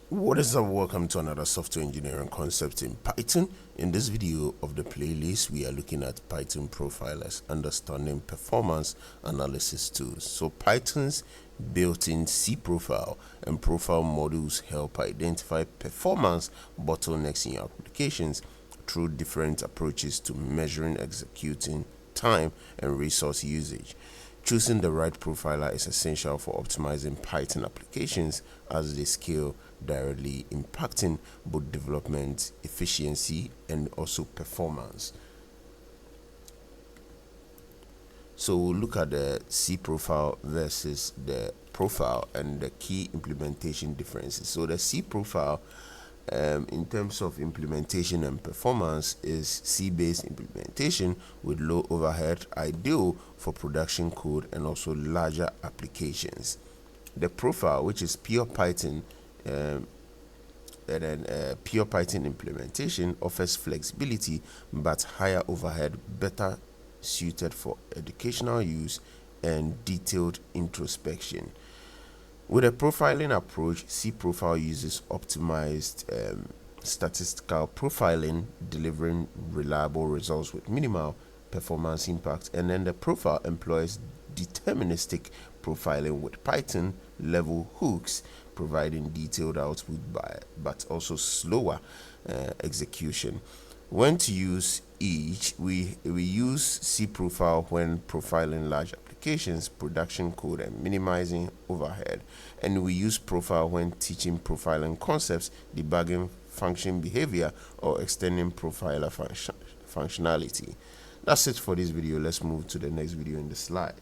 What is up? Welcome to another software engineering concept in Python. In this video of the playlist, we are looking at Python profilers, understanding performance analysis tools. So Python's built-in cProfile and profile modules help identify performance bottlenecks in your applications through different approaches to measuring, executing time, and resource usage. Choosing the right profiler is essential for optimizing Python applications as they scale, directly impacting both development efficiency and also performance. So we'll look at the cProfile versus the profile and the key implementation differences. So the cProfile, in terms of implementation and performance, is C-based implementation with low overhead, ideal for production code and also larger applications. The profile, which is pure Python, pure Python implementation, offers flexibility but higher overhead, better suited for educational use and detailed introspection. With a profiling approach, cProfile uses optimized statistical profiling, delivering reliable results with minimal performance impact. And then the profile employs deterministic profiling with Python level hooks, providing detailed output but also slower execution. When to use each, we use cProfile when profiling large applications, production code, and minimizing overhead. And we use profile when teaching profiling concepts, debugging function behavior, or extending profiler functionality. That's it for this video. Let's move to the next video in the slide.